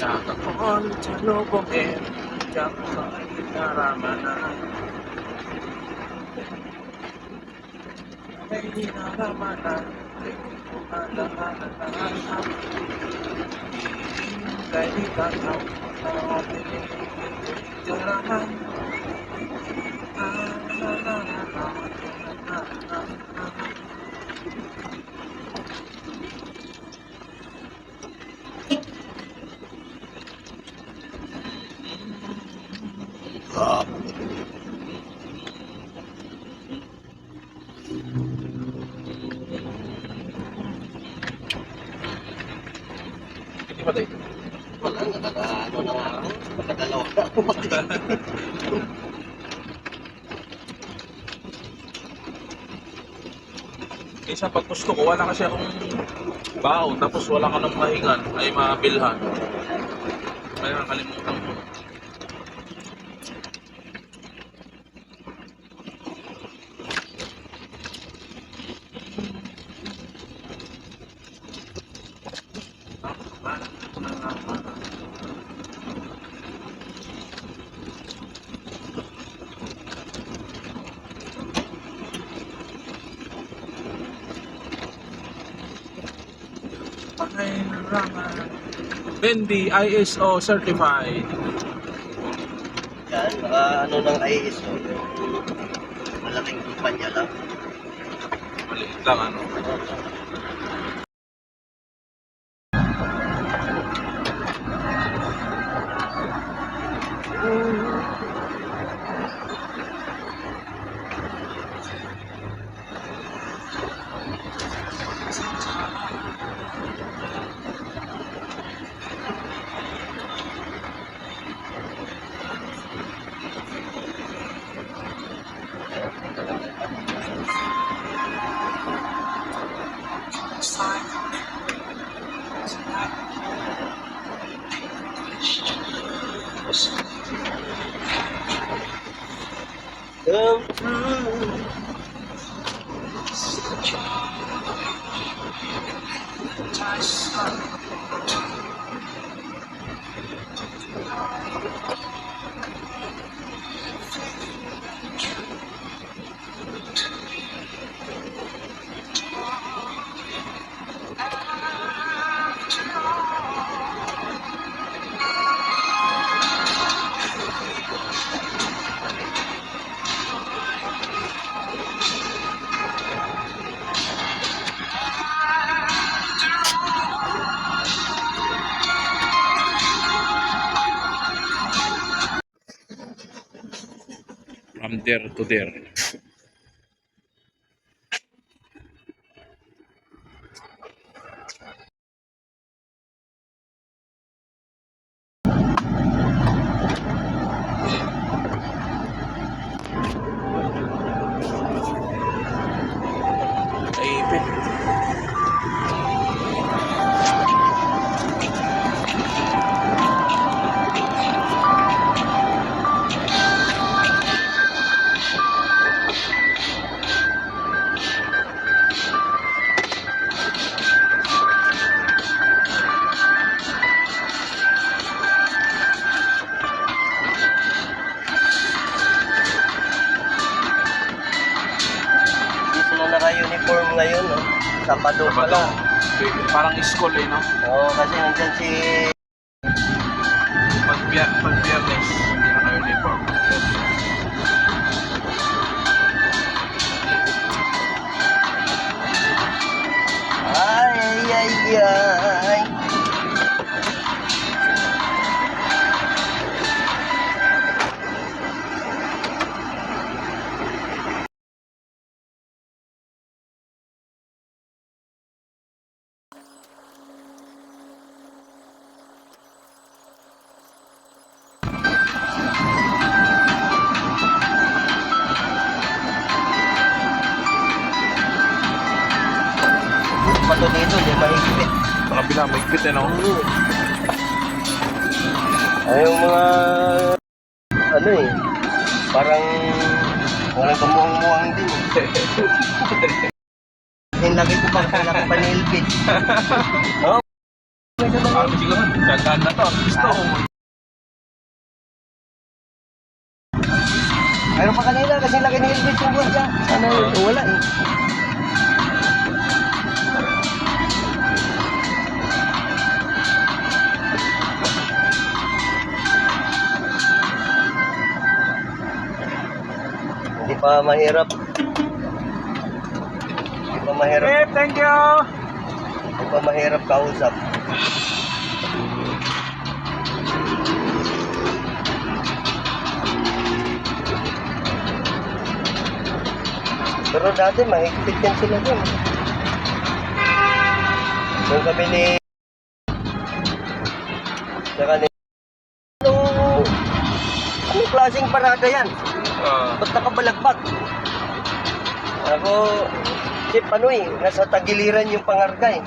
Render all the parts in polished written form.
Yakapon sa lubongin, diyak sa inaramanan. May inaramanan, ay kumalahanan. Dahil ikaw ang pinigirahan. Hindi ba tayo? Wala, ano na nga ako. Nakadalawa na ako. Isa pag gusto ko, wala kasi akong baon, tapos wala ka ng mahingan, ay mabilhan. Kaya nakalimutan ko. Bendy ISO certified. Yan, ano ng ISO. Malaking kumpanya lang. Maliit lang ano. From there to there. Naipit. Naka-uniform ngayon, no? Sabado pala. Parang school eh, no? Oo, kasi nandyan si... Pag biyernes, hindi naka-uniform. Ay, ay, ay. Pato dito, di mahigpit. Sa kabila, mahigpit eh, no? Ay, yung mga... Ano eh. Parang... Walang kamuang-muang din. Yung laki ko pa nilbit. Oh, Sabi siguro, sandaan na to. Gusto ko. Mayroon pa kanina kasi laki ng helmet yung buwan siya. Sana wala eh. Hindi pa mahirap. Hindi pa mahirap. Thank you! Hindi pa mahirap kausap. Pero dati mahigpit yan sila dun. Doon kami ni... Saka ni... Anong klaseng parada yan? Ba't nakabalagbat? Ako... Chip, ano eh, nasa tagiliran yung pangarga eh.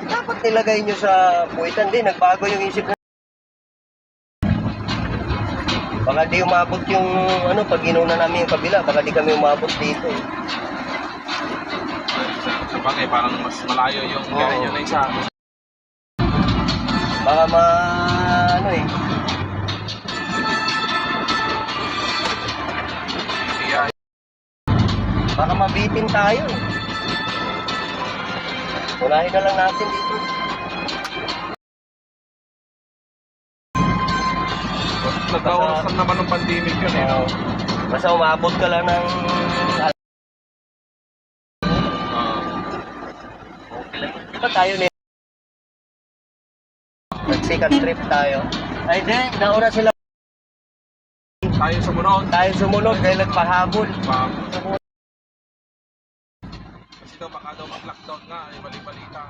Dapat nilagay nyo sa puwitan din, nagbago yung isip na... Baka di umabot yung, ano, pag inuna namin yung kabila, baka di kami umabot dito eh. Sa bagay, parang mas malayo yung gaya nyo na isa. Baka ano eh, Kaya, baka mabitin tayo eh. Unahin na lang natin dito. nagkawaras lang naman ng pandemic yun eh. No? Basta umabot ka lang ng... Okay lang. Ito tayo ni... Nag-second trip tayo. Ay di, nauna sila. Tayo sumunod. Tayo sumunod, kaya nagpahabol. Kasi daw baka daw mag-lockdown nga, bali-balita.